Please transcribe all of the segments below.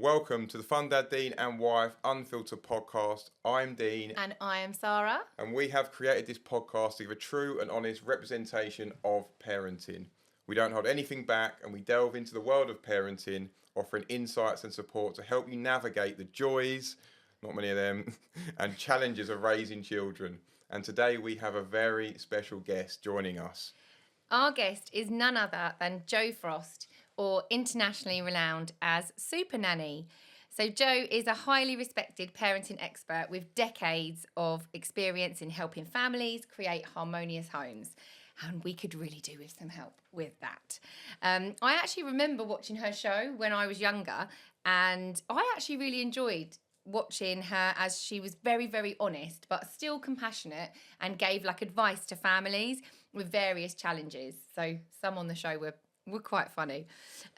welcome to the Fun Dad, Dean and Wife Unfiltered podcast. I'm Dean. And I am Sara. And we have created this podcast to give a true and honest representation of parenting. We don't hold anything back and we delve into the world of parenting, offering insights and support to help you navigate the joys, not many of them, and challenges of raising children. And today we have a very special guest joining us. Our guest is none other than Jo Frost, or internationally renowned as Supernanny. So Jo is a highly respected parenting expert with decades of experience in helping families create harmonious homes. And we could really do with some help with that. I actually remember watching her show when I was younger, and I actually really enjoyed watching her as she was very, very honest, but still compassionate and gave advice to families with various challenges. So some on the show were quite funny.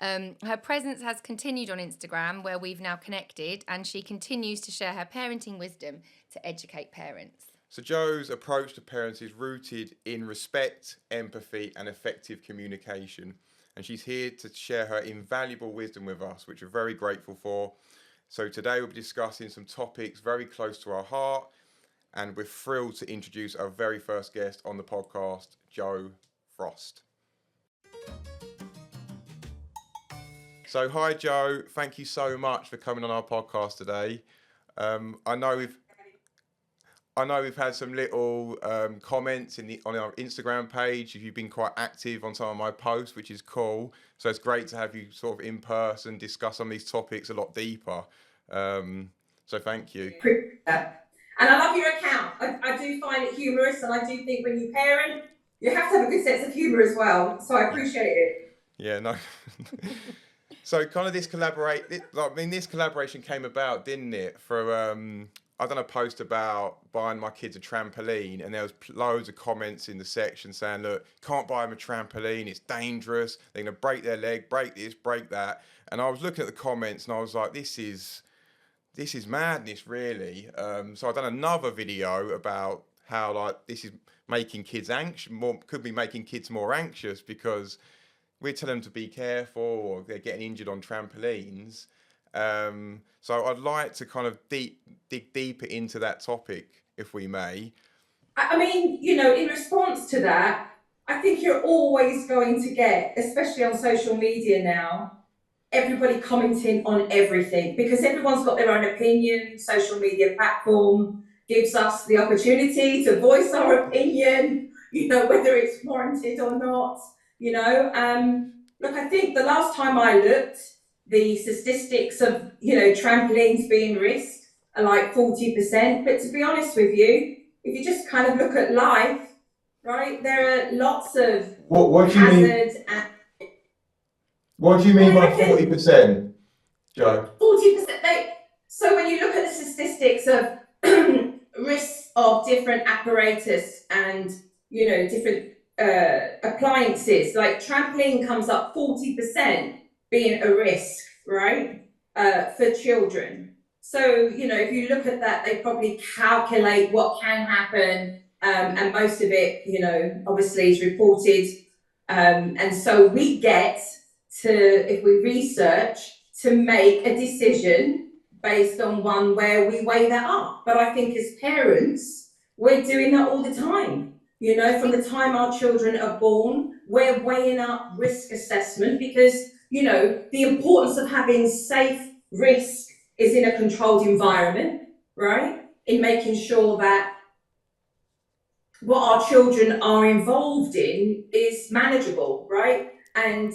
Her presence has continued on Instagram, where we've now connected, and she continues to share her parenting wisdom to educate parents. So Jo's approach to parenting is rooted in respect, empathy, and effective communication. And she's here to share her invaluable wisdom with us, which we're very grateful for. So today we'll be discussing some topics very close to our heart, and we're thrilled to introduce our very first guest on the podcast, Jo Frost. So hi Jo, thank you so much for coming on our podcast today. I know we've had some little comments on our Instagram page. You've been quite active on some of my posts, which is cool. So it's great to have you sort of in person discuss some of these topics a lot deeper. So thank you. And I love your account. I do find it humorous, and I do think when you parent, you have to have a good sense of humour as well. So I appreciate it. Yeah, no. So kind of this collaboration came about, didn't it? For I done a post about buying my kids a trampoline, and there was loads of comments in the section saying, look, can't buy them a trampoline, it's dangerous, they're going to break their leg, break this, break that. And I was looking at the comments and I was like, this is madness, really. So I've done another video about how this is making kids anxious, could be making kids more anxious because we tell them to be careful or they're getting injured on trampolines. So I'd like to kind of dig deeper into that topic, if we may. I mean, in response to that, I think you're always going to get, especially on social media now, everybody commenting on everything because everyone's got their own opinion. Social media platform gives us the opportunity to voice our opinion, whether it's warranted or not. Look, I think the last time I looked, the statistics of, trampolines being risked are 40%. But to be honest with you, if you just kind of look at life, right, there are lots of hazards. What do you mean by 40%, Jo? 40%. So when you look at the statistics of risks of different apparatus and, different appliances, trampoline comes up 40% being a risk, right, for children. So, if you look at that, they probably calculate what can happen, and most of it, obviously is reported. And so we get to, if we research, to make a decision based on one where we weigh that up. But I think as parents, we're doing that all the time. From the time our children are born, we're weighing up risk assessment because, the importance of having safe risk is in a controlled environment, right? In making sure that what our children are involved in is manageable, right? And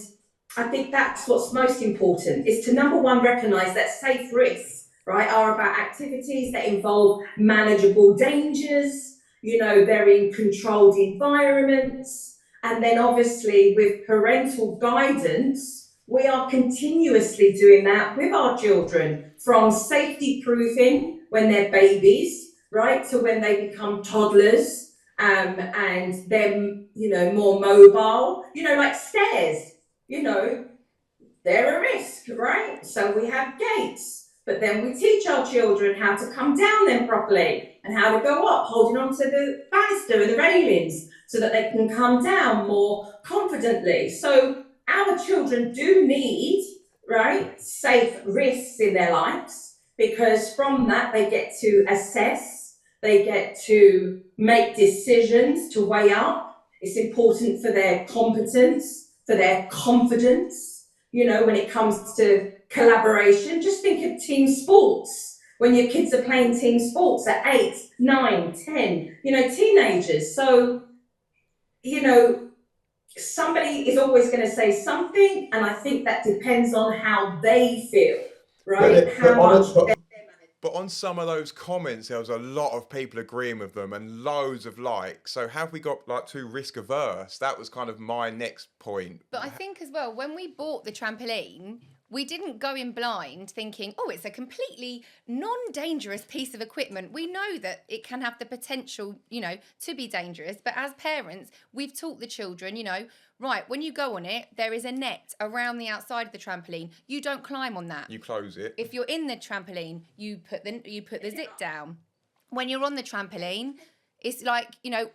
I think that's what's most important, is to, number one, recognise that safe risks, right, are about activities that involve manageable dangers. They're in controlled environments. And then obviously with parental guidance, we are continuously doing that with our children, from safety proofing when they're babies, right, to when they become toddlers, and then, more mobile, like stairs, they're a risk, right? So we have gates, but then we teach our children how to come down them properly and how to go up, holding on to the banister and the railings so that they can come down more confidently. So our children do need, right, safe risks in their lives, because from that they get to assess, they get to make decisions to weigh up. It's important for their competence, for their confidence, you know, when it comes to collaboration. Just think of team sports. When your kids are playing team sports at 8, 9, 10, you know, teenagers. So, you know, somebody is always going to say something, and I think that depends on how they feel, right? But on some of those comments, there was a lot of people agreeing with them and loads of likes. So have we got like too risk averse? That was kind of my next point. But I think as well, when we bought the trampoline, we didn't go in blind thinking, oh, it's a completely non-dangerous piece of equipment. We know that it can have the potential, you know, to be dangerous. But as parents, we've taught the children, you know, right, when you go on it, there is a net around the outside of the trampoline. You don't climb on that. You close it. If you're in the trampoline, you put the zip down. When you're on the trampoline, it's like, you know,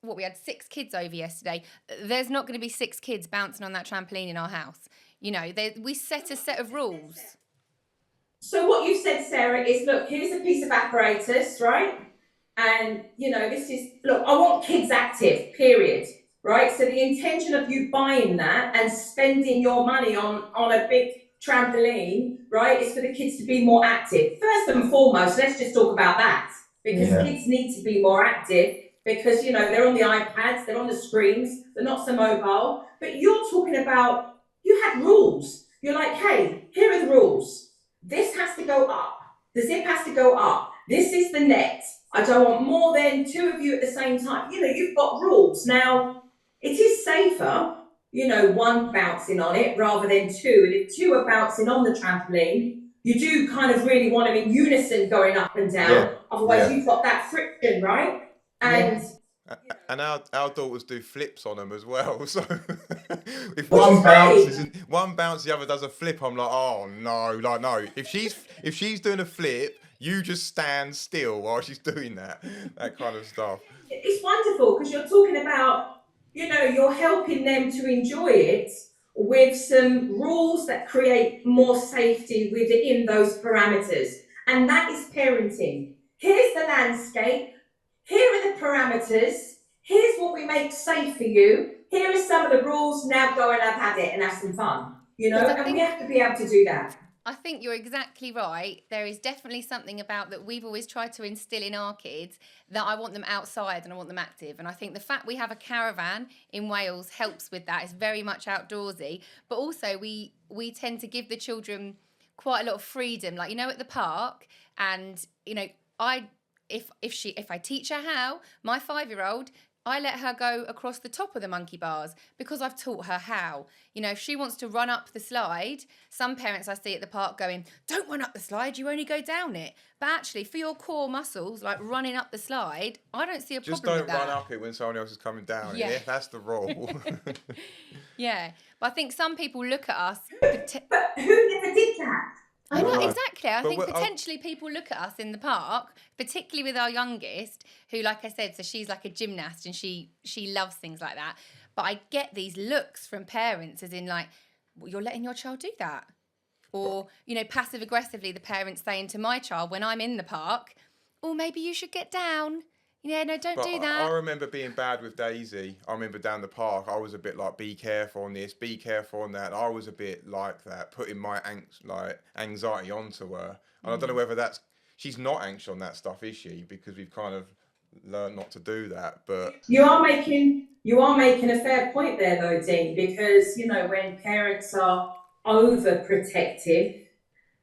we had 6 kids over yesterday. There's not going to be 6 kids bouncing on that trampoline in our house. You know, we set a set of rules. So what you've said, Sarah, is, look, here's a piece of apparatus, right? And, you know, I want kids active, period, right? So the intention of you buying that and spending your money on a big trampoline, right, is for the kids to be more active. First and foremost, let's just talk about that, because kids need to be more active, because, you know, they're on the iPads, they're on the screens, they're not so mobile. But you're talking about, you had rules. You're like, hey, here are the rules. This has to go up. The zip has to go up. This is the net. I don't want more than 2 of you at the same time. You know, you've got rules. Now, it is safer, you know, 1 bouncing on it rather than 2. And if 2 are bouncing on the trampoline, you do kind of really want them in unison going up and down. Yeah. Otherwise, you've got that friction, right? And our daughters do flips on them as well. So if one bounces, the other does a flip. I'm like, oh no, like no. If she's doing a flip, you just stand still while she's doing that kind of stuff. It's wonderful, because you're talking about, you know, you're helping them to enjoy it with some rules that create more safety within those parameters, and that is parenting. Here's the landscape. Here are the parameters. Here's what we make safe for you. Here are some of the rules. Now go and have had it and have some fun. You know, and we have to be able to do that. I think you're exactly right. There is definitely something about that we've always tried to instill in our kids, that I want them outside and I want them active. And I think the fact we have a caravan in Wales helps with that. It's very much outdoorsy. But also we tend to give the children quite a lot of freedom. Like, you know, at the park, and, you know, if I teach her how, my 5-year-old, I let her go across the top of the monkey bars because I've taught her how. You know, if she wants to run up the slide, some parents I see at the park going, don't run up the slide, you only go down it. But actually, for your core muscles, like running up the slide, I don't see a problem with that. Just don't run up it when someone else is coming down. Yeah, that's the rule. Yeah, but I think some people look at us... But who never did that? I know, exactly. I think potentially people look at us in the park, particularly with our youngest, who, like I said, so she's like a gymnast and she loves things like that. But I get these looks from parents as in like, well, you're letting your child do that. Or, you know, passive aggressively, the parents saying to my child when I'm in the park, oh, maybe you should get down. Yeah, no, don't do that. I remember being bad with Daisy. I remember down the park, I was a bit like, be careful on this, be careful on that. I was a bit like that, putting my anxiety onto her. And I don't know whether she's not anxious on that stuff, is she? Because we've kind of learned not to do that. But you are making a fair point there, though, Dean, because, you know, when parents are overprotective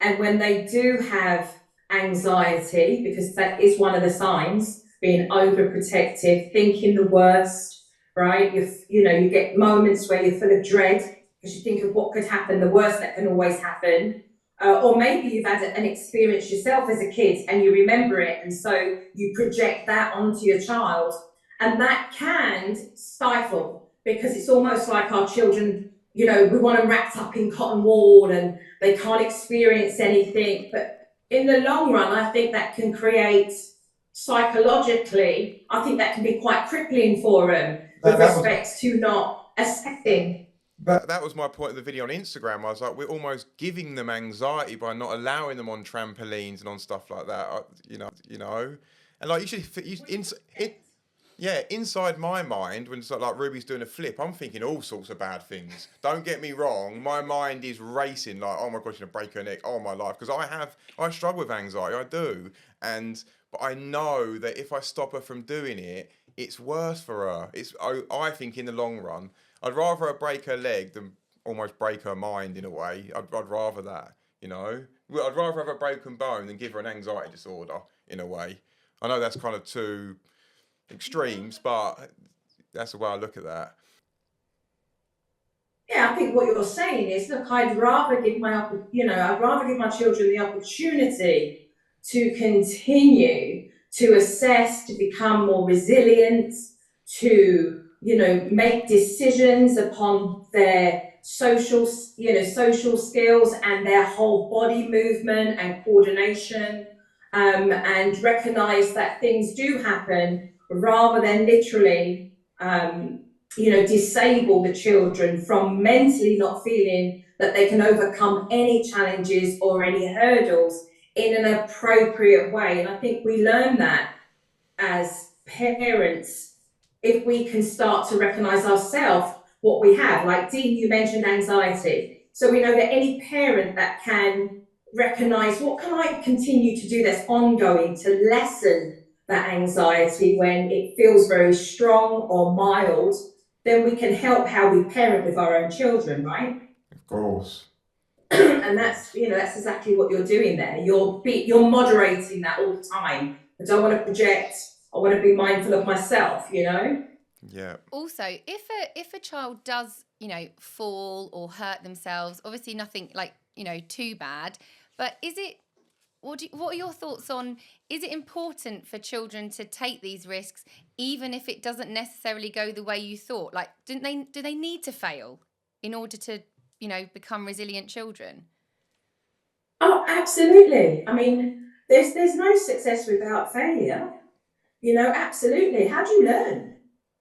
and when they do have anxiety, because that is one of the signs, being overprotective, thinking the worst, right? You get moments where you're full of dread because you think of what could happen, the worst that can always happen. Or maybe you've had an experience yourself as a kid and you remember it, and so you project that onto your child. And that can stifle, because it's almost like our children, you know, we want them wrapped up in cotton wool and they can't experience anything. But in the long run, I think that can create, psychologically, I think that can be quite crippling for them with respect to not assessing. That was my point of the video on Instagram. I was like, we're almost giving them anxiety by not allowing them on trampolines and on stuff like that. And like yeah, inside my mind, when it's like Ruby's doing a flip, I'm thinking all sorts of bad things. Don't get me wrong, my mind is racing like, oh my gosh, she's gonna break her neck, oh my life, because I struggle with anxiety, I do, but I know that if I stop her from doing it, it's worse for her. I think in the long run, I'd rather her break her leg than almost break her mind in a way. I'd rather that, you know. I'd rather have a broken bone than give her an anxiety disorder in a way. I know that's kind of too extremes, but that's the way I look at that. Yeah, I think what you're saying is, look, I'd rather give I'd rather give my children the opportunity to continue to assess, to become more resilient, to, make decisions upon their social skills and their whole body movement and coordination, and recognize that things do happen rather than literally, disable the children from mentally not feeling that they can overcome any challenges or any hurdles in an appropriate way. And I think we learn that as parents if we can start to recognize ourselves what we have. Like Dean, you mentioned anxiety. So we know that any parent that can recognize what can I continue to do that's ongoing to lessen that anxiety when it feels very strong or mild, then we can help how we parent with our own children, right? Of course. And that's exactly what you're doing there. You're moderating that all the time. I don't want to project. I want to be mindful of myself. Yeah. Also, if a child does, fall or hurt themselves, obviously nothing like, too bad, but what are your thoughts on, is it important for children to take these risks even if it doesn't necessarily go the way you thought? Like, do they need to fail in order to, become resilient children? Oh, absolutely. I mean, there's no success without failure. Absolutely. How do you learn?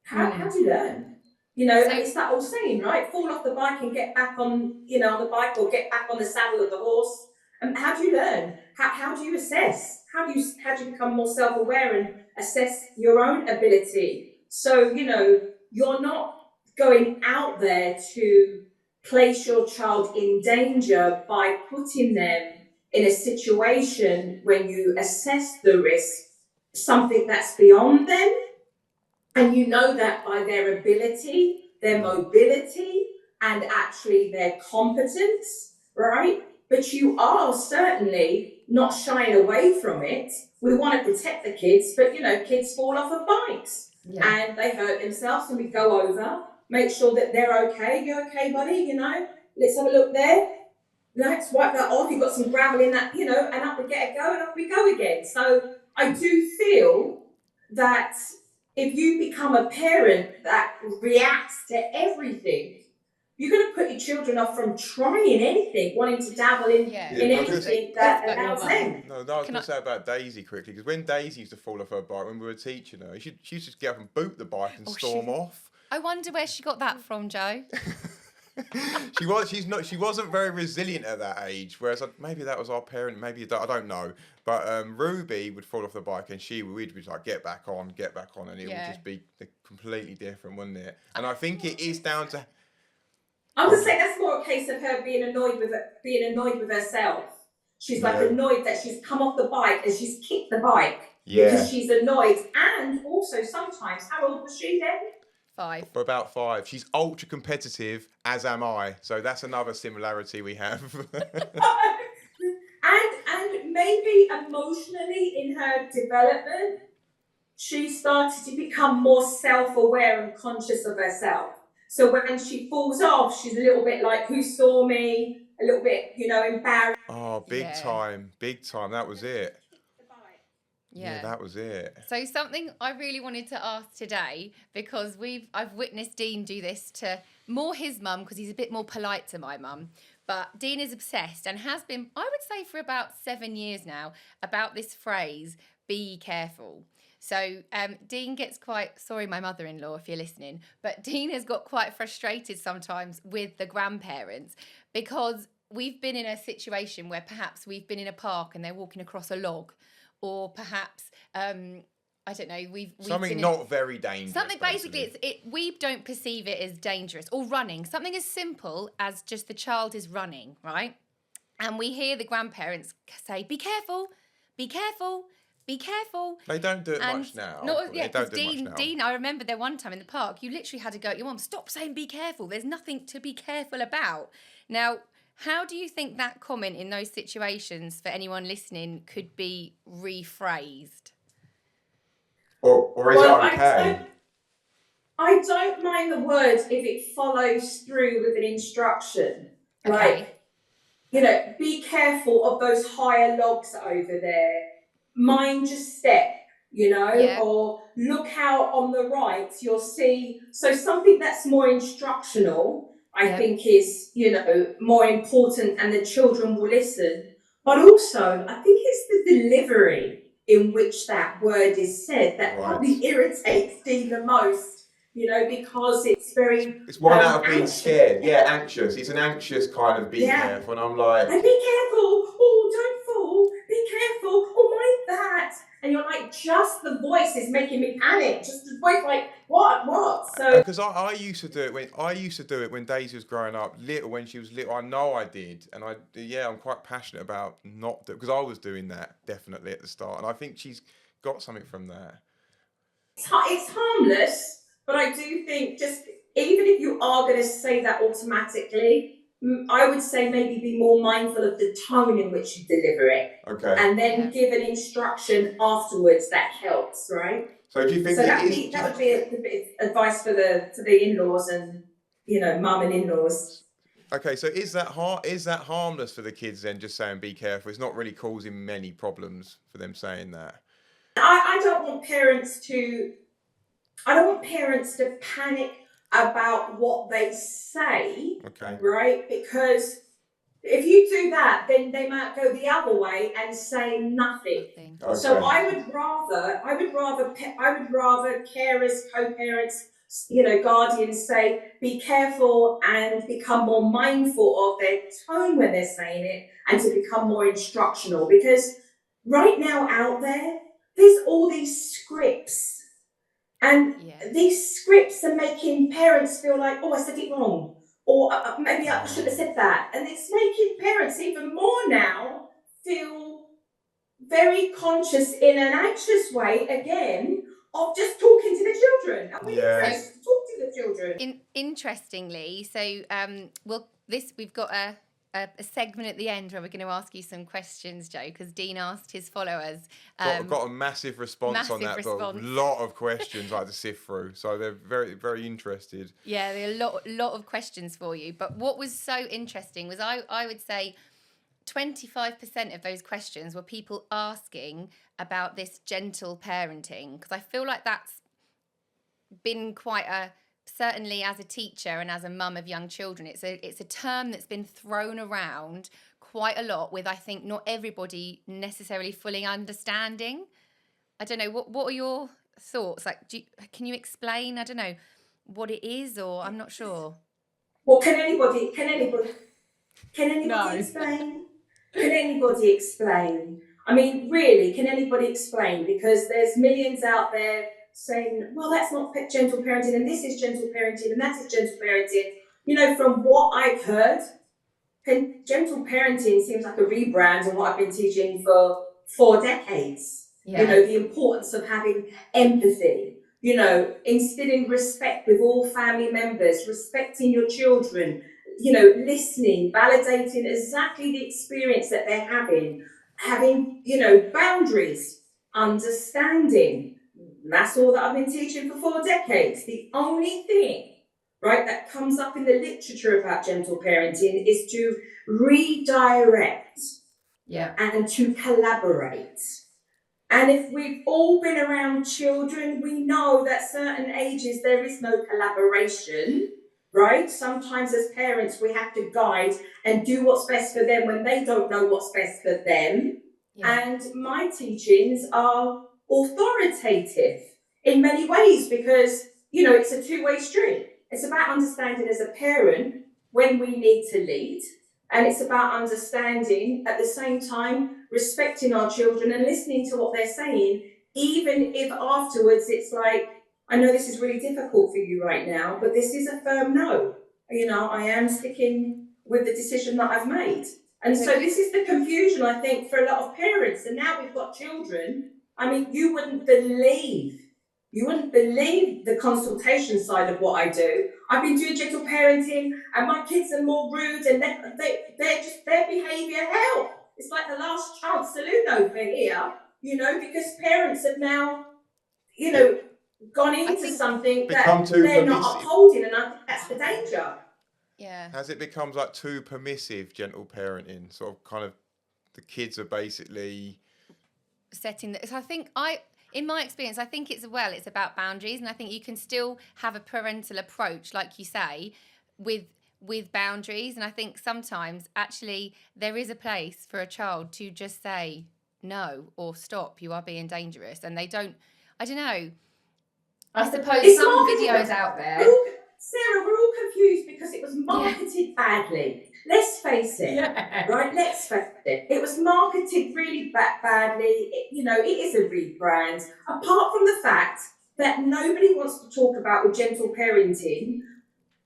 How do you learn? And it's that old saying, right? Fall off the bike and get back on the bike, or get back on the saddle of the horse. And how do you learn? How do you assess? How do you become more self-aware and assess your own ability? So, you're not going out there to place your child in danger by putting them in a situation when you assess the risk, something that's beyond them, and you know that by their ability, their mobility, and actually their competence, right? But you are certainly not shying away from it. We want to protect the kids, but kids fall off of bikes and they hurt themselves, and we go over, make sure that they're okay. You okay, buddy? Let's have a look there. Let's wipe that off. You've got some gravel in that, and up we get a go, and up we go again. So I do feel that if you become a parent that reacts to everything, you're going to put your children off from trying anything, wanting to dabble in anything that allows them. No, I was going to say about Daisy quickly, because when Daisy used to fall off her bike when we were teaching her, she used to get up and boot the bike and storm off. I wonder where she got that from, Joe. She wasn't very resilient at that age, whereas maybe that was our parent, maybe I don't know. But Ruby would fall off the bike and we'd be like, get back on, and it would just be completely different, wouldn't it? And I think it is down to. I would say that's more a case of her being annoyed with herself. She's like annoyed that she's come off the bike and she's kicked the bike because she's annoyed. And also sometimes, how old was she then? 5. For about 5. She's ultra competitive, as am I. So that's another similarity we have. and maybe emotionally in her development, she started to become more self-aware and conscious of herself. So when she falls off, she's a little bit like, who saw me? A little bit, embarrassed. Oh, big time. That was it. Yeah, that was it. So something I really wanted to ask today, because I've witnessed Dean do this to more his mum, because he's a bit more polite to my mum. But Dean is obsessed and has been, I would say, for about 7 years now, about this phrase, be careful. So Dean gets quite, sorry, my mother-in-law, if you're listening, but Dean has got quite frustrated sometimes with the grandparents because we've been in a situation where perhaps we've been in a park and they're walking across a log, or perhaps I don't know, we've something been not very dangerous. Something basically, we don't perceive it as dangerous, or running. Something as simple as just the child is running, right? And we hear the grandparents say, "Be careful, be careful, be careful." They don't do it much now. Because Dean, I remember there one time in the park, you literally had to go, "Your mum, stop saying be careful. There's nothing to be careful about." Now, how do you think that comment in those situations, for anyone listening, could be rephrased? Or is it okay? I don't mind the word if it follows through with an instruction. Okay. Like, you know, be careful of those higher logs over there. Mind your step, you know, Yeah. or look out on the right, you'll see. So something that's more instructional, I think, is, you know, more important, and the children will listen. But also, I think it's the delivery in which that word is said that probably irritates Dean the most, you know, because it's very... It's one out of being scared. Yeah, anxious. It's an anxious kind of be careful. And I'm like... And be careful. Oh, don't fall. Be careful. Oh, mind that. And you're like, just the voice is making me panic. Just the voice, like, what? So... Because I used to do it when Daisy was growing up, when she was little. I know I did. And I'm quite passionate about not doing, because I was doing that definitely at the start. And I think she's got something from there. It's harmless, but I do think, just even if you are going to say that automatically, I would say maybe be more mindful of the tone in which you deliver it. Okay. And then give an instruction afterwards that helps, right? So do you think that would be a bit of advice for the in-laws and, you know, mum and in-laws. Okay, so is that harmless for the kids then, just saying be careful? It's not really causing many problems for them saying that. I don't want parents to panic about what they say. Okay. Right? Because if you do that, then they might go the other way and say nothing. Okay. So I would rather carers, co-parents, you know, guardians say, be careful and become more mindful of their tone when they're saying it, and to become more instructional. Because right now out there's all these scripts, and these scripts are making parents feel like, oh, I said it wrong. Or maybe I should have said that. And it's making parents even more now feel very conscious in an anxious way, again, of just talking to the children. And we encourage to talk to the children. Interestingly, so we've got a segment at the end where we're going to ask you some questions, Joe, because Dean asked his followers. Got a massive response on that, but a lot of questions I had to sift through. So they're very, very interested. Yeah, there are a lot of questions for you. But what was so interesting was I would say 25% of those questions were people asking about this gentle parenting, because I feel like that's been certainly as a teacher and as a mum of young children, it's a term that's been thrown around quite a lot, with, I think, not everybody necessarily fully understanding. I don't know, what are your thoughts? Like, can you explain, I don't know, what it is, or I'm not sure. Well, can anybody explain? Can anybody explain? I mean, really, can anybody explain? Because there's millions out there saying, well, that's not gentle parenting, and this is gentle parenting, and that is gentle parenting. You know, from what I've heard, gentle parenting seems like a rebrand of what I've been teaching for 4 decades. Yeah. You know, the importance of having empathy, you know, instilling respect with all family members, respecting your children, you know, listening, validating exactly the experience that they're having, you know, boundaries, understanding. That's all that I've been teaching for 4 decades. The only thing, right, that comes up in the literature about gentle parenting is to redirect and to collaborate. And if we've all been around children, we know that certain ages there is no collaboration, right? Sometimes as parents we have to guide and do what's best for them when they don't know what's best for them. Yeah. And my teachings are authoritative in many ways, because, you know, it's a two-way street. It's about understanding as a parent when we need to lead, and it's about understanding at the same time respecting our children and listening to what they're saying, even if afterwards it's like, I know this is really difficult for you right now, but this is a firm no. You know, I am sticking with the decision that I've made. And so this is the confusion, I think, for a lot of parents. And now we've got children. I mean, you wouldn't believe the consultation side of what I do. I've been doing gentle parenting, and my kids are more rude, and they're just, their behaviour, hell, it's like the last child saloon over here, you know, because parents have now, you know, gone into something that they're not upholding, and I think that's the danger. Yeah. Has it becomes like too permissive, gentle parenting? Sort of kind of the kids are basically setting the, so I think in my experience, I think it's about boundaries, and I think you can still have a parental approach, like you say, with boundaries. And I think sometimes actually there is a place for a child to just say no or stop, you are being dangerous, and they don't, I don't know. I suppose some videos out there. Sarah, we're all confused because it was marketed badly. Let's face it, right? Let's face it. It was marketed really badly. It is a rebrand. Apart from the fact that nobody wants to talk about with gentle parenting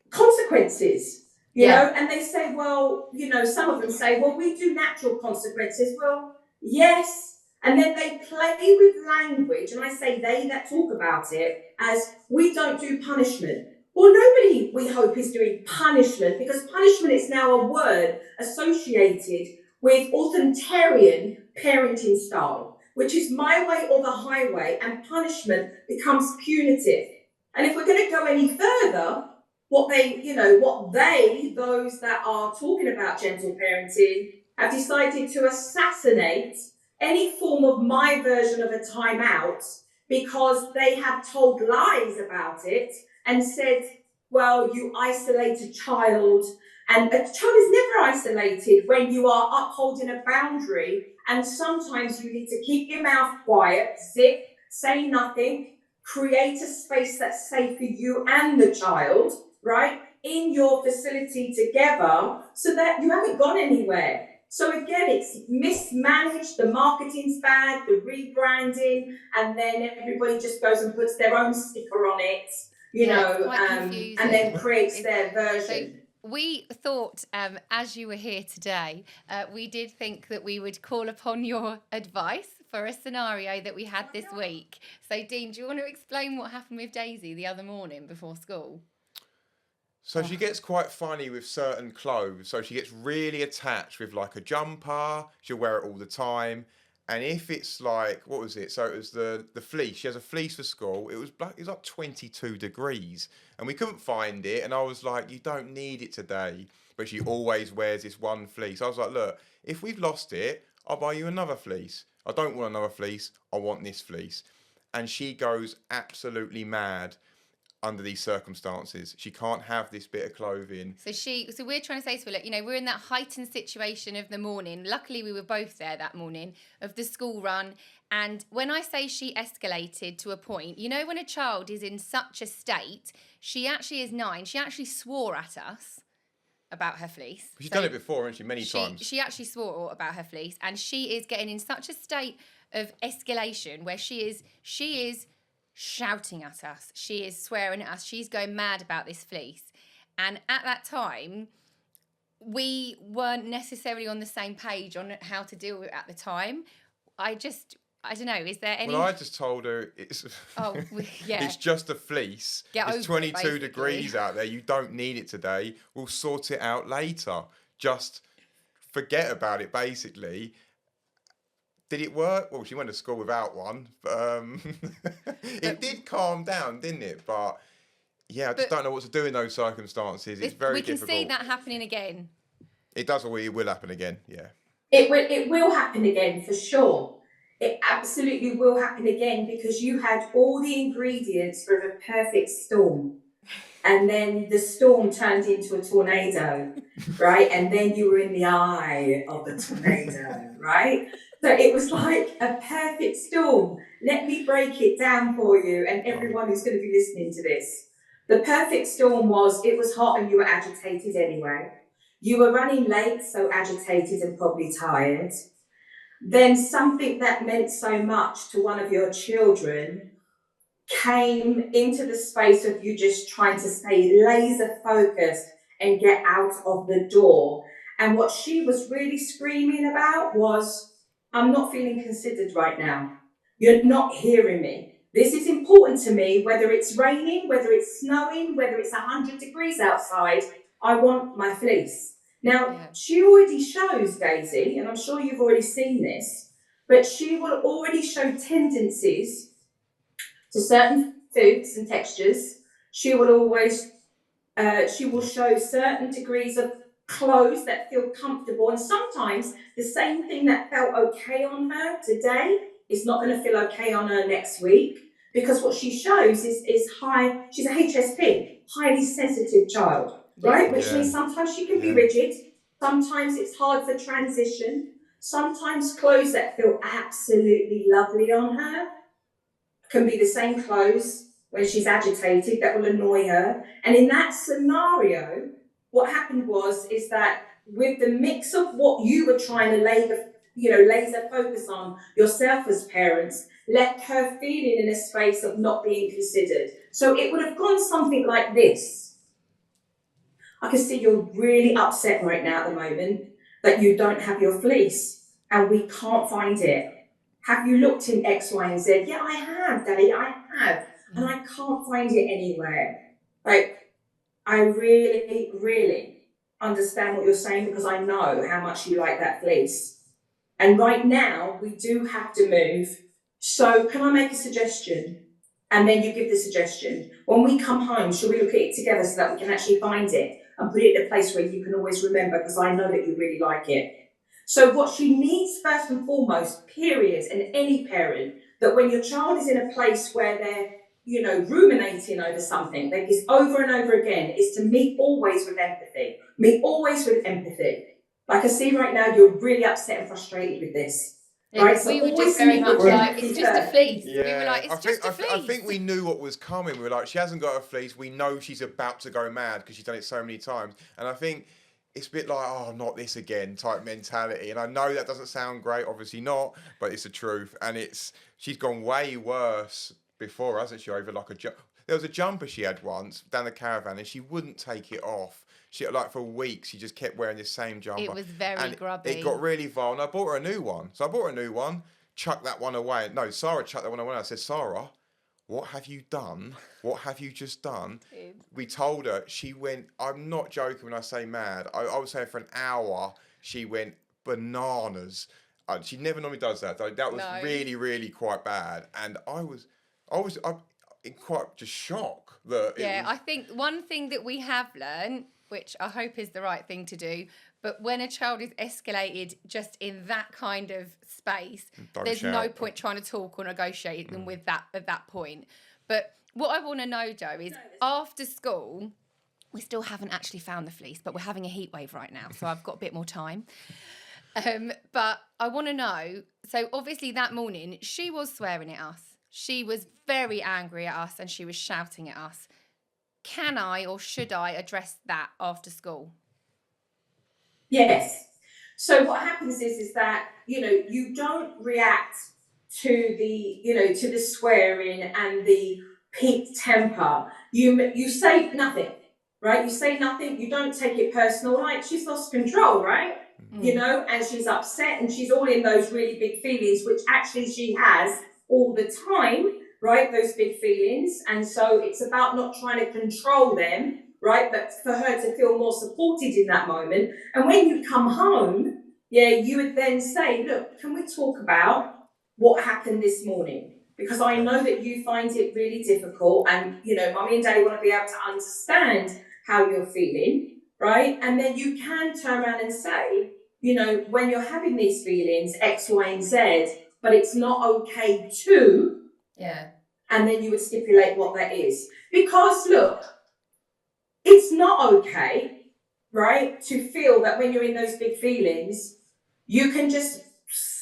consequences, you know, and they say, well, you know, some of them say, well, we do natural consequences. Well, yes. And then they play with language, and I say they that talk about it as we don't do punishment. Well, nobody, we hope, is doing punishment, because punishment is now a word associated with authoritarian parenting style, which is my way or the highway, and punishment becomes punitive. And if we're going to go any further, those that are talking about gentle parenting have decided to assassinate any form of my version of a timeout, because they have told lies about it and said, well, you isolate a child, and a child is never isolated when you are upholding a boundary, and sometimes you need to keep your mouth quiet, zip, say nothing, create a space that's safe for you and the child, right, in your facility together, so that you haven't gone anywhere. So again, it's mismanaged, the marketing's bad, the rebranding, and then everybody just goes and puts their own sticker on it, and then creates their version. So we thought, as you were here today, we did think that we would call upon your advice for a scenario that we had this week. So Dean, do you want to explain what happened with Daisy the other morning before school? So she gets quite funny with certain clothes. So she gets really attached with like a jumper. She'll wear it all the time. And if it's like, what was it? So it was the fleece. She has a fleece for school. It was like 22 degrees. And we couldn't find it. And I was like, you don't need it today. But she always wears this one fleece. I was like, look, if we've lost it, I'll buy you another fleece. I don't want another fleece. I want this fleece. And she goes absolutely mad under these circumstances. She can't have this bit of clothing. So we're trying to say to her, look, we're in that heightened situation of the morning. Luckily, we were both there that morning of the school run. And when I say she escalated to a point, when a child is in such a state, she actually is 9. She actually swore at us about her fleece. She's done it before, hasn't she? Many times. She actually swore about her fleece, and she is getting in such a state of escalation where she is shouting at us. She is swearing at us. She's going mad about this fleece. And at that time, we weren't necessarily on the same page on how to deal with it at the time. I don't know, is there any... Well, I just told her it's it's just a fleece. It's 22 degrees out there. You don't need it today. We'll sort it out later. Just forget about it, basically. Did it work? Well, she went to school without one. But, it did calm down, didn't it? But yeah, I just don't know what to do in those circumstances. It's very difficult. We can see that happening again. It does, or it will happen again, yeah. It will happen again, for sure. It absolutely will happen again, because you had all the ingredients for a perfect storm. And then the storm turned into a tornado, right? And then you were in the eye of the tornado, right? So it was like a perfect storm. Let me break it down for you and everyone who's going to be listening to this. The perfect storm was, it was hot and you were agitated anyway. You were running late, so agitated and probably tired. Then something that meant so much to one of your children came into the space of you just trying to stay laser focused and get out of the door. And what she was really screaming about was, I'm not feeling considered right now. You're not hearing me. This is important to me, whether it's raining, whether it's snowing, whether it's 100 degrees outside, I want my fleece. Now, she already shows, Daisy, and I'm sure you've already seen this, but she will already show tendencies to certain foods and textures. She will always, she will show certain degrees of clothes that feel comfortable. And sometimes the same thing that felt okay on her today is not going to feel okay on her next week. Because what she shows is high, she's a HSP, highly sensitive child, right? Which means sometimes she can be rigid. Sometimes it's hard for transition. Sometimes clothes that feel absolutely lovely on her can be the same clothes when she's agitated that will annoy her. And in that scenario, what happened is that with the mix of what you were trying to laser focus on yourself as parents, left her feeling in a space of not being considered. So it would have gone something like this. I can see you're really upset right now at the moment that you don't have your fleece and we can't find it. Have you looked in X, Y, and Z? Yeah, I have, Daddy, I have. And I can't find it anywhere. Like, I really, really understand what you're saying because I know how much you like that fleece. And right now, we do have to move. So can I make a suggestion? And then you give the suggestion. When we come home, shall we look at it together so that we can actually find it and put it in a place where you can always remember, because I know that you really like it. So what she needs first and foremost, period, and any parent, that when your child is in a place where they're, ruminating over something, like this over and over again, is to meet always with empathy. Meet always with empathy. Like I see right now, you're really upset and frustrated with this. Yeah, right? So we were just very much like, it's just a fleece. Yeah. We were like, it's just a fleece. I think we knew what was coming. We were like, she hasn't got a fleece. We know she's about to go mad because she's done it so many times. And I think it's a bit like, oh, not this again type mentality. And I know that doesn't sound great, obviously not, but it's the truth. And she's gone way worse before, hasn't she? Over like there was a jumper she had once down the caravan and she wouldn't take it off. She, like, for weeks, she just kept wearing the same jumper. It was very grubby. It got really vile. And I bought her a new one. So I bought her a new one, chucked that one away. No, Sara chucked that one away. I said, Sara, what have you done? What have you just done? We told her, she went, I'm not joking when I say mad. I was saying for an hour, she went bananas. She never normally does that. That was really, really quite bad. And I was in quite just shock. I think one thing that we have learned, which I hope is the right thing to do, but when a child is escalated just in that kind of space, there's no point trying to talk or negotiate them with that at that point. But what I want to know, Joe, is after school, we still haven't actually found the fleece, but we're having a heat wave right now, so I've got a bit more time. But I want to know, so obviously that morning, she was swearing at us. She was very angry at us and she was shouting at us. Can I or should I address that after school? Yes. So what happens is that, you don't react to the swearing and the peaked temper. You say nothing, right? You say nothing. You don't take it personal. Like, she's lost control, right? And she's upset and she's all in those really big feelings, which actually she has all the time. Right, those big feelings. And so it's about not trying to control them, right, but for her to feel more supported in that moment. And when you come home, you would then say, look, can we talk about what happened this morning? Because I know that you find it really difficult and, Mummy and Daddy want to be able to understand how you're feeling, right? And then you can turn around and say, when you're having these feelings, X, Y, and Z, but it's not okay to... Yeah. And then you would stipulate what that is. Because, look, it's not okay, right, to feel that when you're in those big feelings, you can just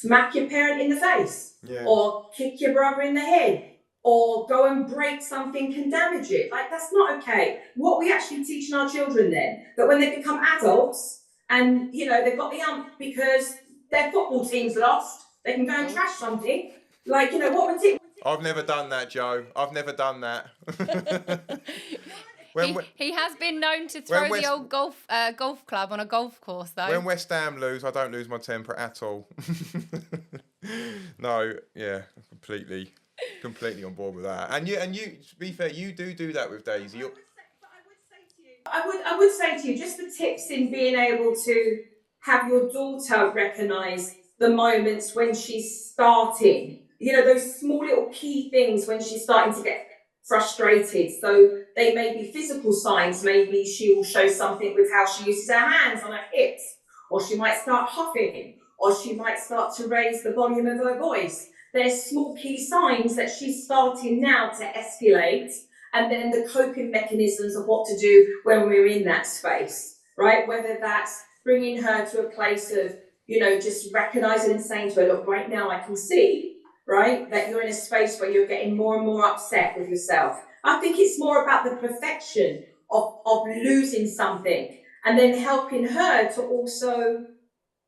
smack your parent in the face, or kick your brother in the head, or go and break something and damage it. Like, that's not okay. What we actually teaching our children then, that when they become adults and, you know, they've got the ump because their football team's lost, they can go and trash something. Like, you know, what we're teaching. I've never done that, Joe. I've never done that. He has been known to throw the old golf club on a golf course, though. When West Ham lose, I don't lose my temper at all. No, yeah, completely on board with that. And you, to be fair, you do that with Daisy. I would say to you, just the tips in being able to have your daughter recognise the moments when she's starting. You know, those small little key things when she's starting to get frustrated. So they may be physical signs. Maybe she will show something with how she uses her hands on her hips, or she might start huffing, or she might start to raise the volume of her voice. There's small key signs that she's starting now to escalate, and then the coping mechanisms of what to do when we're in that space, right? Whether that's bringing her to a place of, you know, just recognizing and saying to her, look, right now I can see, right, that you're in a space where you're getting more and more upset with yourself. I think it's more about the perfection of losing something, and then helping her to also,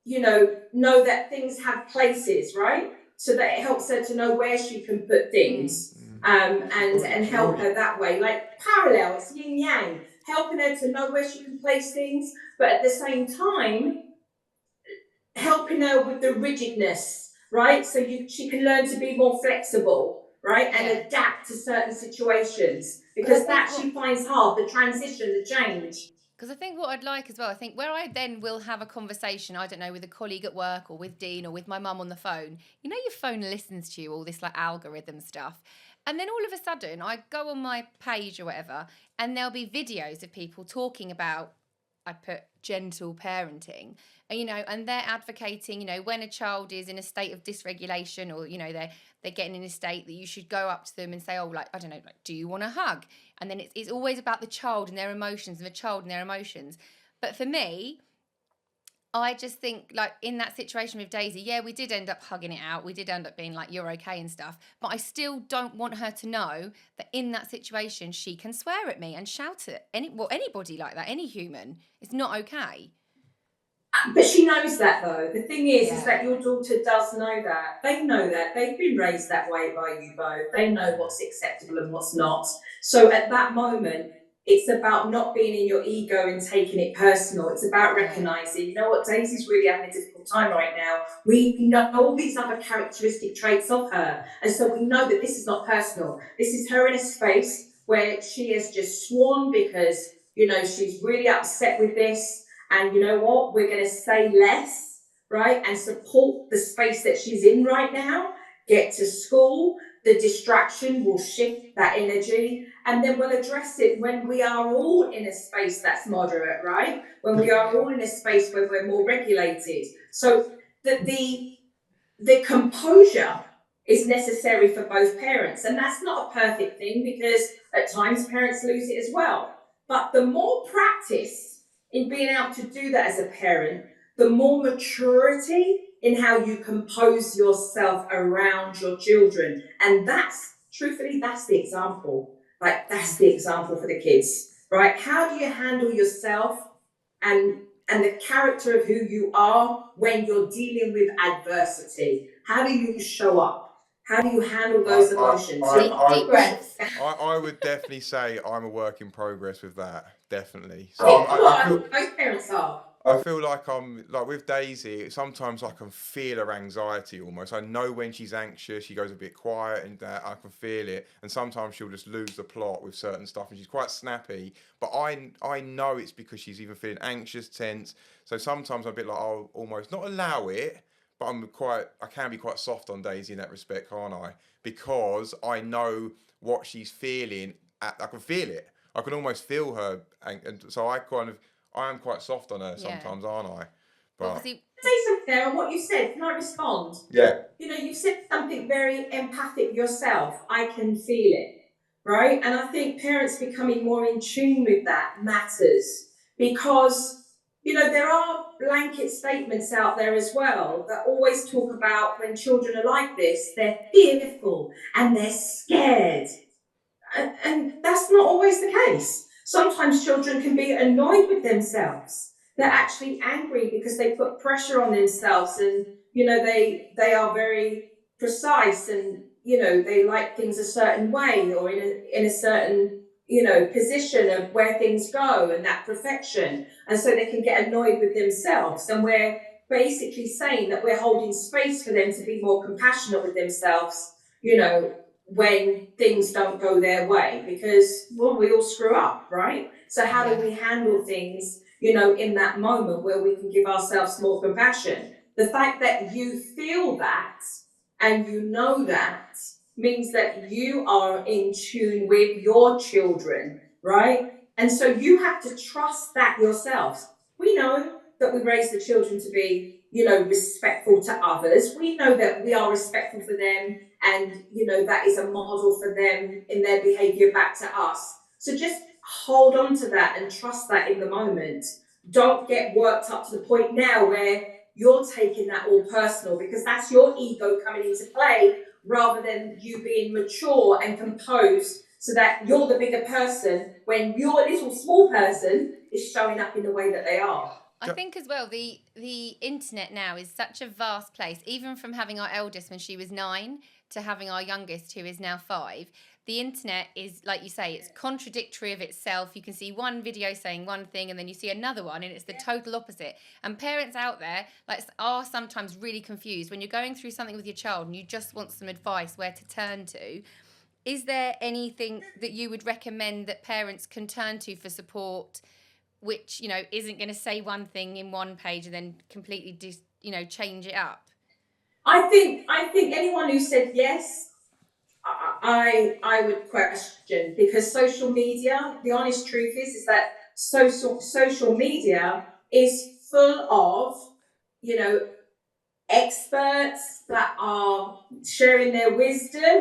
you know that things have places, right? So that it helps her to know where she can put things, and help her that way. Like parallel, it's yin yang, helping her to know where she can place things, but at the same time, helping her with the rigidness, right? So she can learn to be more flexible, right? And adapt to certain situations, because that she finds hard, the transition, the change. Because I think what I'd like as well, I think where I then will have a conversation, I don't know, with a colleague at work or with Dean or with my mum on the phone, you know, your phone listens to you, all this like algorithm stuff. And then all of a sudden I go on my page or whatever, and there'll be videos of people talking about, I put gentle parenting, and, you know, and they're advocating, you know, when a child is in a state of dysregulation, or, you know, they're getting in a state that you should go up to them and say, oh, like, I don't know, like, do you want a hug? And then it's always about the child and their emotions and the child and their emotions. But for me, I just think, like, in that situation with Daisy, yeah, we did end up hugging it out. We did end up being like, you're okay and stuff. But I still don't want her to know that in that situation, she can swear at me and shout at anybody like that, any human. It's not okay. But she knows that, though. The thing is that your daughter does know that. They know that. They've been raised that way by you both. They know what's acceptable and what's not. So at that moment, it's about not being in your ego and taking it personal. It's about recognising, you know what, Daisy's really having a difficult time right now. We know all these other characteristic traits of her. And so we know that this is not personal. This is her in a space where she has just sworn because, you know, she's really upset with this. And you know what? We're going to say less, right? And support the space that she's in right now. Get to school. The distraction will shift that energy. And then we'll address it when we are all in a space that's moderate, right? When we are all in a space where we're more regulated. So the composure is necessary for both parents. And that's not a perfect thing, because at times parents lose it as well. But the more practice in being able to do that as a parent, the more maturity in how you compose yourself around your children. And that's, truthfully, that's the example. Like, that's the example for the kids, right? How do you handle yourself and the character of who you are when you're dealing with adversity? How do you show up? How do you handle those emotions? Deep breaths. I would definitely say I'm a work in progress with that. Definitely. So most parents are. I feel like I'm like with Daisy. Sometimes I can feel her anxiety almost. I know when she's anxious, she goes a bit quiet, and that I can feel it. And sometimes she'll just lose the plot with certain stuff, and she's quite snappy. But I know it's because she's either feeling anxious, tense. So sometimes I'm a bit like, I'll almost not allow it, but I can be quite soft on Daisy in that respect, can't I? Because I know what she's feeling. I can feel it. I can almost feel her, and so I am quite soft on her sometimes, aren't I? But say something there on what you said. Can I respond? Yeah. You know, you said something very empathic yourself. I can feel it, right? And I think parents becoming more in tune with that matters, because there are blanket statements out there as well that always talk about when children are like this, they're fearful and they're scared. And that's not always the case. Sometimes children can be annoyed with themselves. They're actually angry because they put pressure on themselves, and they are very precise, and they like things a certain way, or in a certain position of where things go and that perfection, and so they can get annoyed with themselves. And we're basically saying that we're holding space for them to be more compassionate with themselves, when things don't go their way, because we all screw up, right? So how do we handle things in that moment where we can give ourselves more compassion? The fact that you feel that and that means that you are in tune with your children, right? And so you have to trust that yourselves. We know that we raise the children to be respectful to others. We know that we are respectful for them, and that is a model for them in their behavior back to us. So just hold on to that and trust that in the moment. Don't get worked up to the point now where you're taking that all personal, because that's your ego coming into play, rather than you being mature and composed so that you're the bigger person when your little small person is showing up in the way that they are. I think as well, the internet now is such a vast place. Even from having our eldest when she was 9 to having our youngest who is now 5, the internet is, like you say, it's contradictory of itself. You can see one video saying one thing and then you see another one and it's the total opposite. And parents out there are sometimes really confused when you're going through something with your child and you just want some advice where to turn to. Is there anything that you would recommend that parents can turn to for support, which isn't going to say one thing in one page and then completely change it up? I think anyone who said yes, I would question, because social media, the honest truth is that social media is full of experts that are sharing their wisdom,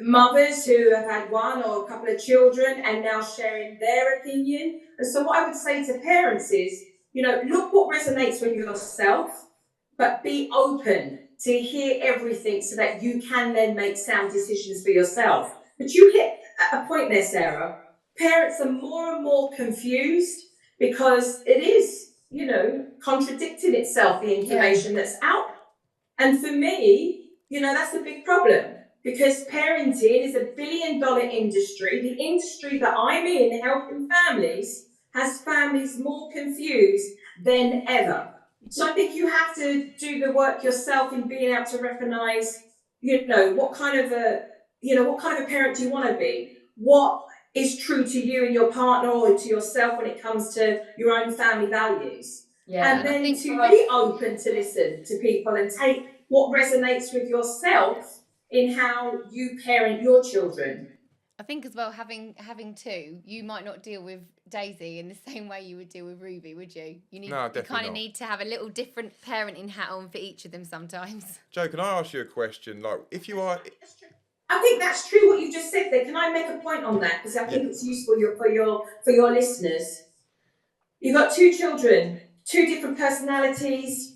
mothers who have had one or a couple of children and now sharing their opinion. And so what I would say to parents is, look what resonates with yourself, but be open to hear everything so that you can then make sound decisions for yourself. But you hit a point there, Sarah. Parents are more and more confused because it is, contradicting itself, the information that's out. And for me, that's a big problem, because parenting is $1 billion industry. The industry that I'm in, helping families, has families more confused than ever. So I think you have to do the work yourself in being able to recognize, what kind of a parent do you want to be? What is true to you and your partner, or to yourself, when it comes to your own family values? Yeah, and then to be open to listen to people and take what resonates with yourself in how you parent your children. I think as well, having two, you might not deal with Daisy in the same way you would deal with Ruby, would you? You kind of need to have a little different parenting hat on for each of them sometimes. Jo, can I ask you a question? Like, if you are... I think that's true what you just said there. Can I make a point on that? Because I think it's useful for your listeners. You've got 2 children, 2 different personalities,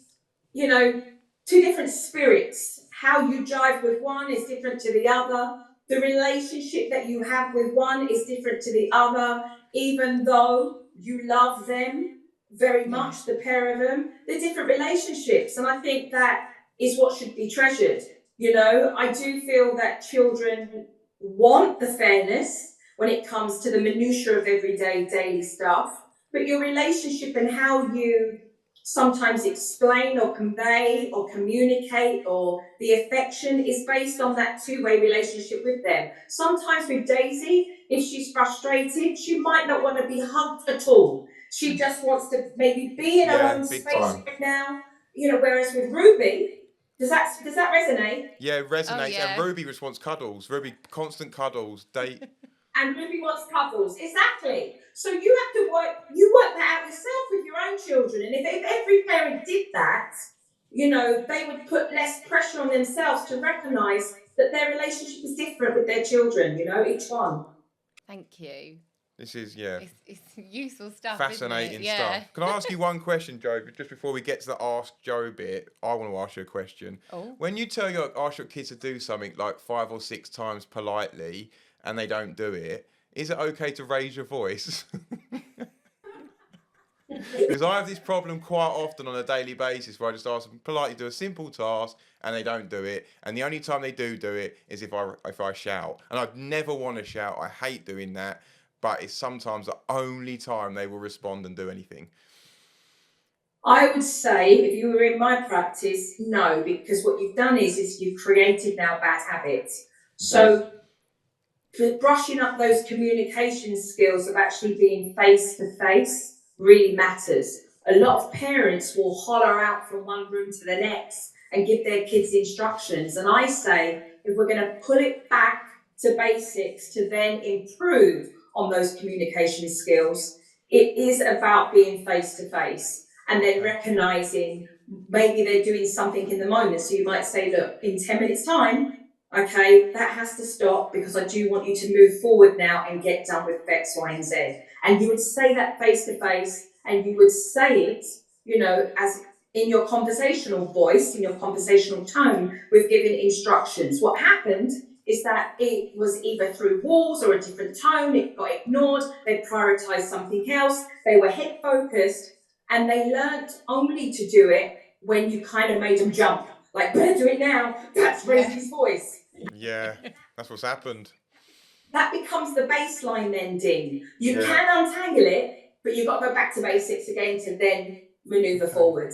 2 different spirits. How you jive with one is different to the other. The relationship that you have with one is different to the other, even though you love them very much, the pair of them. They're different relationships, and I think that is what should be treasured. I do feel that children want the fairness when it comes to the minutiae of everyday, daily stuff, but your relationship and how you sometimes explain or convey or communicate, or the affection, is based on that 2-way relationship with them. Sometimes with Daisy, if she's frustrated, she might not want to be hugged at all. She just wants to maybe be in her own space right now. Whereas with Ruby, does that resonate? Yeah, it resonates. Oh, yeah. And Ruby just wants cuddles. Ruby, constant cuddles. And Ruby wants cuddles. Exactly. So you have to work that out yourself with your own children. And if every parent did that, they would put less pressure on themselves to recognise that their relationship is different with their children, each one. Thank you. This is, yeah, It's useful stuff. fascinating isn't it? Yeah. stuff. Can I ask you one question, Joe? Just before we get to the Ask Joe bit, I want to ask you a question. Oh. When you ask your kids to do something like 5 or 6 times politely and they don't do it, is it okay to raise your voice? Because I have this problem quite often on a daily basis where I just ask them politely to do a simple task and they don't do it. And the only time they do it is if I shout. And I'd never want to shout. I hate doing that. But it's sometimes the only time they will respond and do anything. I would say, if you were in my practice, no, because what you've done is you've created now bad habits. So for brushing up those communication skills of actually being face to face really matters. A lot of parents will holler out from one room to the next and give their kids instructions. And I say, if we're going to pull it back to basics to then improve on those communication skills, it is about being face to face and then recognizing maybe they're doing something in the moment. So you might say, look, in 10 minutes time, okay, that has to stop because I do want you to move forward now and get done with X, Y, and Z. And you would say that face to face, and you would say it, as in your conversational voice, in your conversational tone, with giving instructions. What happened is that it was either through walls or a different tone, it got ignored, they prioritized something else, they were head focused, and they learned only to do it when you kind of made them jump. Like, better do it now. That's raised his voice. Yeah, that's what's happened. That becomes the baseline then, Dean. You can untangle it, but you've got to go back to basics again to then maneuver forward.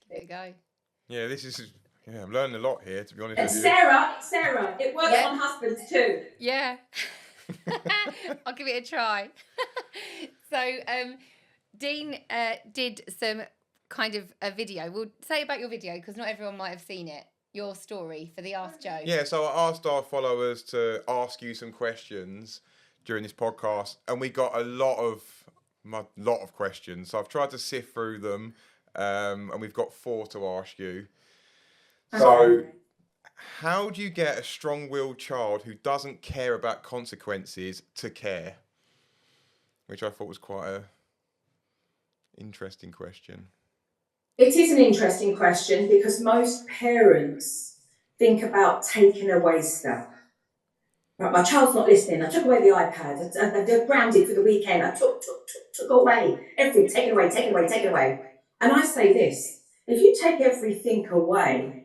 There you go. Yeah, I'm learning a lot here, to be honest And with you. Sarah, it works on husbands too. Yeah. I'll give it a try. So, Dean did some kind of a video. We'll say about your video because not everyone might have seen it. Your story for the Ask Joe. Yeah, so I asked our followers to ask you some questions during this podcast, and we got a lot of questions. So I've tried to sift through them, and we've got 4 to ask you. So, how do you get a strong-willed child who doesn't care about consequences to care? Which I thought was quite a interesting question. It is an interesting question because most parents think about taking away stuff. Right, my child's not listening. I took away the iPad. They're grounded for the weekend. I took away everything. Take it away. And I say this, if you take everything away,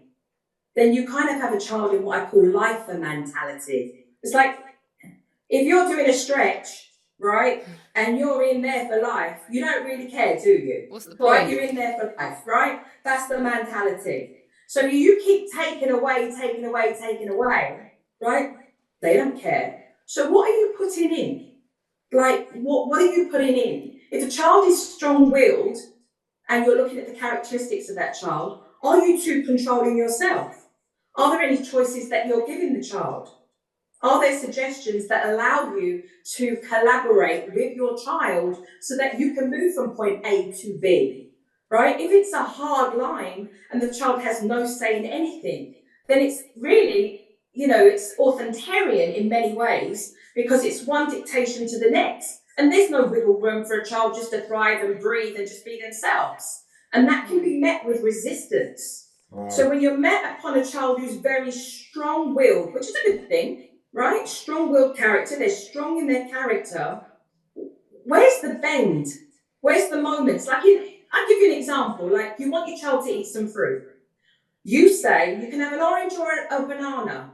then you kind of have a child in what I call lifer mentality. It's like, if you're doing a stretch, right, and you're in there for life, you don't really care, do you? What's the point? Right, you're in there for life, right? That's the mentality. So you keep taking away, right? They don't care. So what are you putting in? Like, what are you putting in? If a child is strong-willed and you're looking at the characteristics of that child, are you too controlling yourself? Are there any choices that you're giving the child? Are there suggestions that allow you to collaborate with your child so that you can move from point A to B, right? If it's a hard line and the child has no say in anything, then it's really, it's authoritarian in many ways because it's one dictation to the next. And there's no wiggle room for a child just to thrive and breathe and just be themselves. And that can be met with resistance. So when you're met upon a child who's very strong-willed, which is a good thing, right? Strong-willed character, they're strong in their character. Where's the bend? Where's the moments? I'll give you an example. Like, you want your child to eat some fruit. You say, you can have an orange or a banana.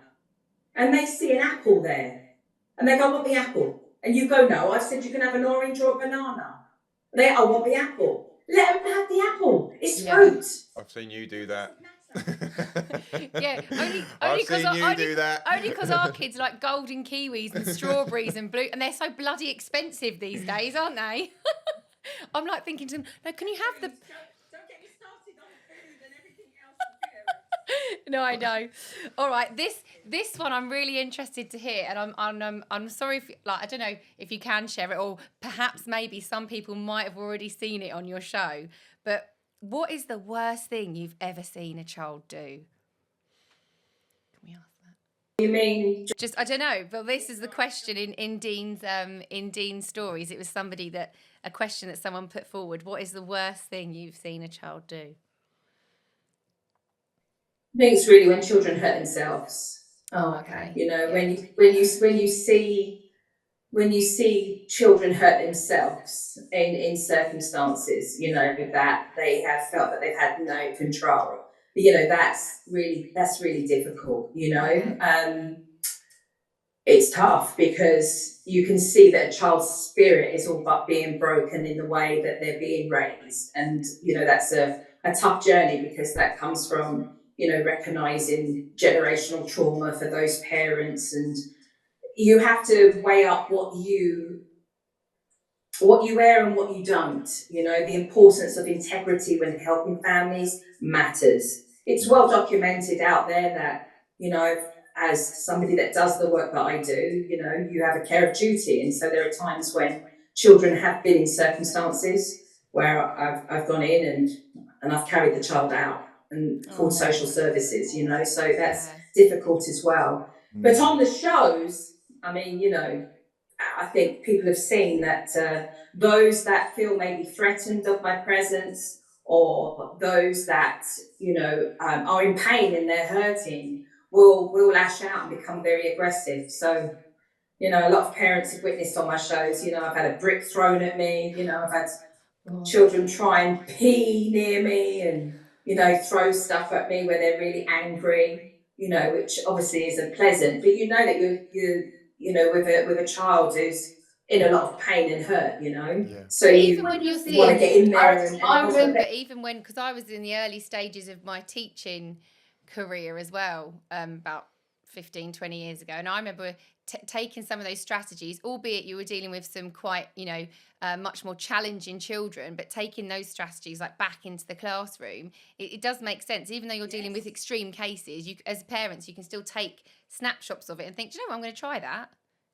And they see an apple there. And they go, I want the apple. And you go, no, I said you can have an orange or a banana. I want the apple. Let them have the apple. It's fruit. I've seen you do that. Yeah, only because our kids like golden kiwis and strawberries and blue, and they're so bloody expensive these days, aren't they? I'm like thinking to them, no, can you have the? Don't get me started on food and everything else. No, I know. All right, this one I'm really interested to hear, and I'm sorry if I don't know if you can share it, or perhaps maybe some people might have already seen it on your show, but. What is the worst thing you've ever seen a child do? Can we ask that? You mean? Just, I don't know, but this is the question in Dean's stories. It was a question that someone put forward. What is the worst thing you've seen a child do? I think it's really when children hurt themselves. Oh, okay. You know, when you see children hurt themselves in circumstances, you know, that they have felt that they've had no control. You know, that's really difficult. You know, Okay. It's tough because you can see that a child's spirit is all but being broken in the way that they're being raised, and you know that's a tough journey because that comes from, you know, recognizing generational trauma for those parents, and you have to weigh up what you wear and what you don't. You know, the importance of integrity when helping families matters. It's well documented out there that, you know, as somebody that does the work that I do, you know, you have a care of duty. And so there are times when children have been in circumstances where I've gone in and I've carried the child out and called social services, you know, so that's difficult as well. But on the shows, I mean, you know, I think people have seen that those that feel maybe threatened of my presence, or those that, you know, are in pain and they're hurting, will lash out and become very aggressive. So, you know, a lot of parents have witnessed on my shows, you know, I've had a brick thrown at me, you know, I've had children try and pee near me and, you know, throw stuff at me where they're really angry, you know, which obviously isn't pleasant. But you know that you know, with a child who's in a lot of pain and hurt, you know. Yeah. So even when you're want to get in there. I remember because I was in the early stages of my teaching career as well, about 15, 20 years ago. And I remember taking some of those strategies, albeit you were dealing with some quite, you know, much more challenging children, but taking those strategies like back into the classroom, it does make sense. Even though you're dealing with extreme cases, you as parents, you can still take snapshots of it and think, do you know what, I'm going to try that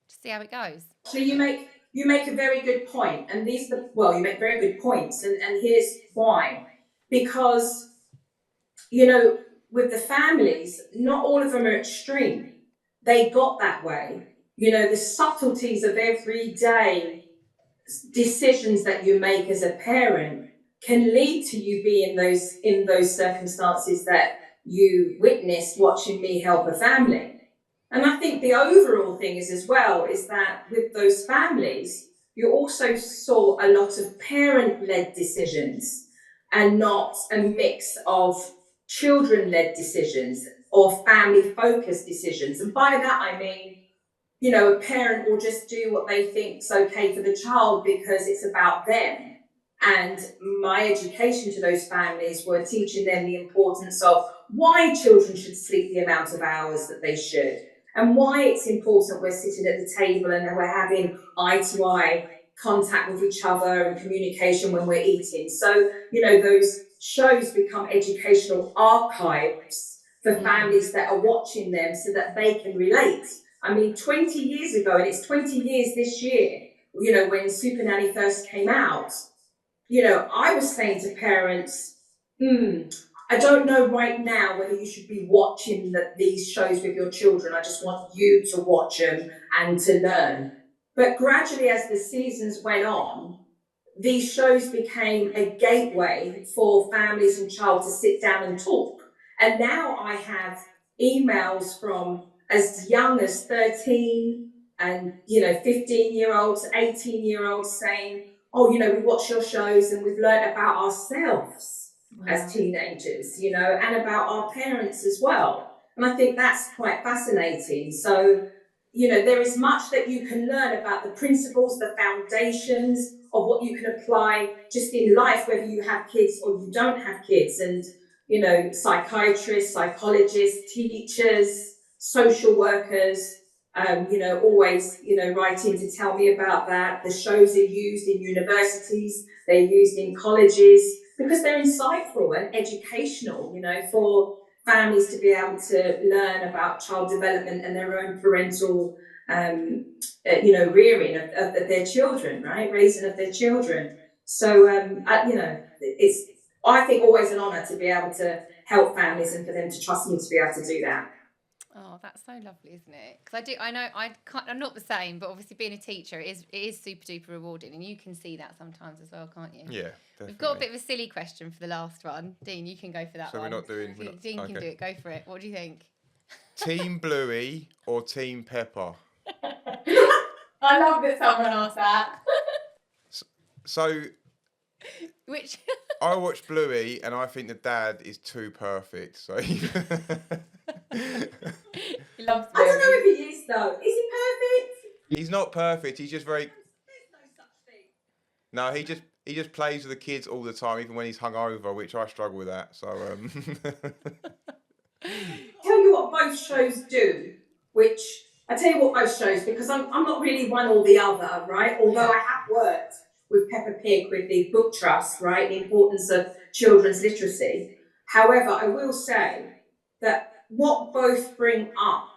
to see how it goes. So you make a very good point, and you make very good points, and here's why. Because, you know, with the families, not all of them are extreme. They got that way. You know, the subtleties of everyday decisions that you make as a parent can lead to you being in those circumstances that you witnessed watching me help a family. And I think the overall thing is as well is that with those families, you also saw a lot of parent-led decisions and not a mix of children-led decisions or family-focused decisions. And by that I mean, you know, a parent will just do what they think's okay for the child because it's about them. And my education to those families were teaching them the importance of why children should sleep the amount of hours that they should, and why it's important we're sitting at the table and we're having eye-to-eye contact with each other and communication when we're eating. So, you know, those shows become educational archives for families that are watching them so that they can relate. I mean, 20 years ago, and it's 20 years this year, you know, when Supernanny first came out, you know, I was saying to parents, I don't know right now whether you should be watching these shows with your children. I just want you to watch them and to learn. But gradually, as the seasons went on, these shows became a gateway for families and child to sit down and talk. And now I have emails from as young as 13 and, you know, 15-year-olds, 18-year-olds saying, oh, you know, we watch your shows and we've learned about ourselves as teenagers, you know, and about our parents as well. And I think that's quite fascinating. So, you know, there is much that you can learn about the principles, the foundations of what you can apply just in life, whether you have kids or you don't have kids. And, you know, psychiatrists, psychologists, teachers, social workers, you know, always, you know, writing to tell me about that. The shows are used in universities, they're used in colleges, because they're insightful and educational, you know, for families to be able to learn about child development and their own parental, you know, rearing of their children, right? Raising of their children. So, you know, it's, I think, always an honour to be able to help families and for them to trust me to be able to do that. Oh, that's so lovely, isn't it? Because I know I'm not the same, but obviously being a teacher it is super duper rewarding, and you can see that sometimes as well, can't you? Yeah, definitely. We've got a bit of a silly question for the last one. Dean, you can go for that So one. we're not doing... Dean can do it. Go for it. What do you think? Team Bluey or Team Pepper? I love that someone asked that. So Which I watch Bluey and I think the dad is too perfect. So he loves I don't know if he is though. Is he perfect? he's not perfect. He's just very... There's no such thing. No, he just plays with the kids all the time, even when he's hungover, which I struggle with that. So Tell you what both shows do, which I tell you what both shows, because I'm not really one or the other, right? Although I have worked with Peppa Pig with the book trust, right? The importance of children's literacy. However, I will say that what both bring up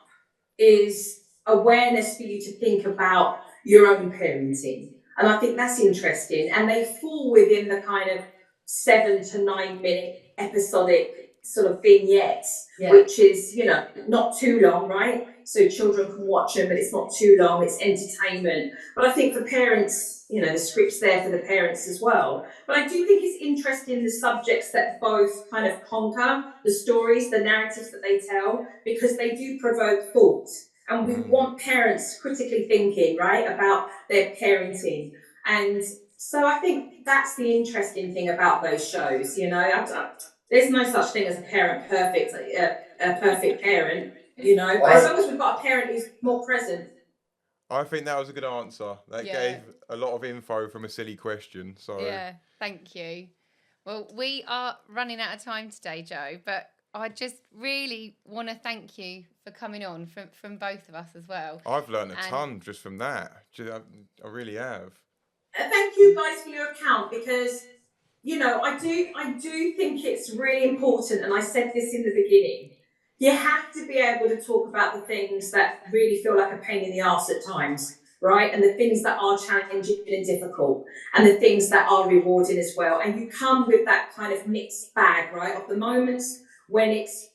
is awareness for you to think about your own parenting. And I think that's interesting. And they fall within the kind of 7 to 9 minute episodic sort of vignettes, which is, not too long, right? So children can watch them, but it's not too long, it's entertainment. But I think for parents, the script's there for the parents as well. But I do think it's interesting the subjects that both kind of conquer, the stories, the narratives that they tell, because they do provoke thought. And we want parents critically thinking, right, about their parenting. And so I think that's the interesting thing about those shows, there's no such thing as a parent perfect, a perfect parent, but as long as we've got a parent who's more present. I think that was a good answer. That gave a lot of info from a silly question. So yeah, thank you. Well, we are running out of time today, Joe, but I just really want to thank you for coming on from both of us as well. I've learned a ton just from that. I really have. Thank you guys for your account, because I do think it's really important, and I said this in the beginning. You have to be able to talk about the things that really feel like a pain in the arse at times, right? And the things that are challenging and difficult, and the things that are rewarding as well. And you come with that kind of mixed bag, right? Of the moments when it's,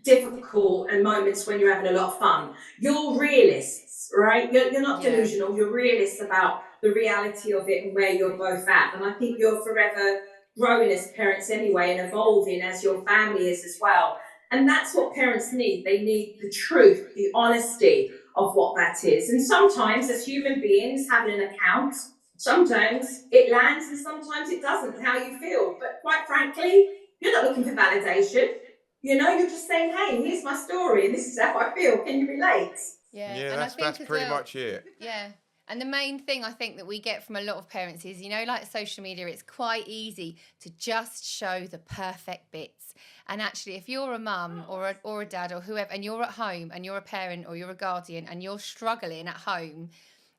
difficult, and moments when you're having a lot of fun. You're realists, right? You're not delusional. You're realists about the reality of it and where you're both at. And I think you're forever growing as parents anyway, and evolving as your family is as well. And that's what parents need. They need the truth, the honesty of what that is. And sometimes, as human beings having an account, sometimes it lands and sometimes it doesn't, how you feel. But quite frankly, you're not looking for validation. You're just saying, hey, here's my story and this is how I feel. Can you relate? Yeah, that's pretty much it. Yeah. And the main thing I think that we get from a lot of parents is, like social media, it's quite easy to just show the perfect bits. And actually, if you're a mum or a dad or whoever, and you're at home and you're a parent or you're a guardian and you're struggling at home,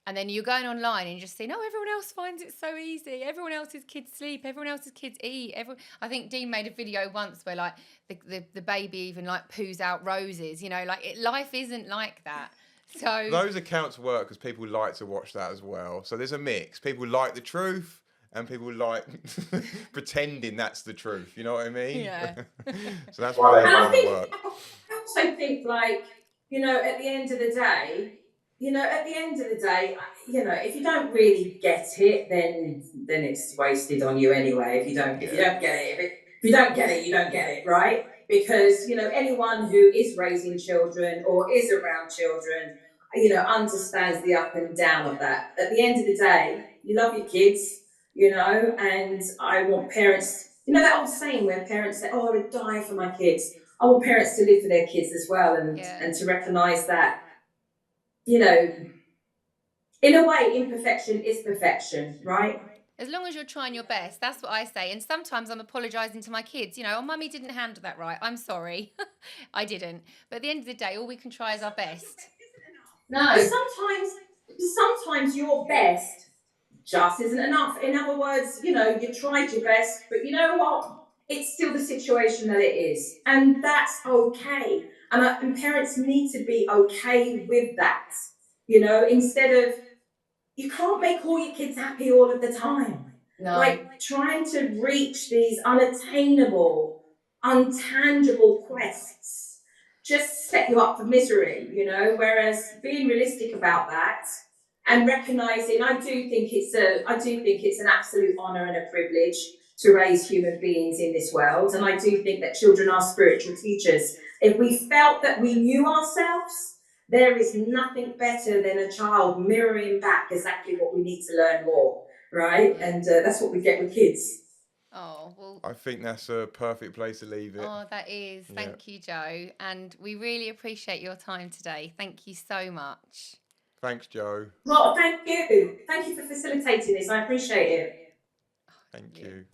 and then you're going online and you're just saying, oh, everyone else finds it so easy. Everyone else's kids sleep. Everyone else's kids eat. I think Dean made a video once where like the baby even like poos out roses. Life isn't like that. So those accounts work because people like to watch that as well. So there's a mix. People like the truth and people like pretending that's the truth. You know what I mean? Yeah. So that's why they kind of work. I also think, at the end of the day, if you don't really get it, then it's wasted on you anyway. If you don't get it, if you don't get it, you don't get it, right? Because anyone who is raising children or is around children, understands the up and down of that. At the end of the day, you love your kids, and I want parents. That old saying where parents say, "Oh, I would die for my kids." I want parents to live for their kids as well, and to recognise that. In a way, imperfection is perfection, right? As long as you're trying your best, that's what I say. And sometimes I'm apologising to my kids. Oh, mummy didn't handle that right. I'm sorry. I didn't. But at the end of the day, all we can try is our best. No. Sometimes your best just isn't enough. In other words, you tried your best, but you know what? It's still the situation that it is. And that's okay. And parents need to be okay with that. Instead of, you can't make all your kids happy all of the time. No. Like trying to reach these unattainable, untangible quests just set you up for misery, you know. Whereas being realistic about that and recognizing, I do think it's an absolute honor and a privilege to raise human beings in this world. And I do think that children are spiritual teachers. If we felt that we knew ourselves, there is nothing better than a child mirroring back exactly what we need to learn more, right? And that's what we get with kids. Oh, well. I think that's a perfect place to leave it. Oh, that is. Thank you, Joe. And we really appreciate your time today. Thank you so much. Thanks, Joe. Well, thank you. Thank you for facilitating this. I appreciate it. Thank you.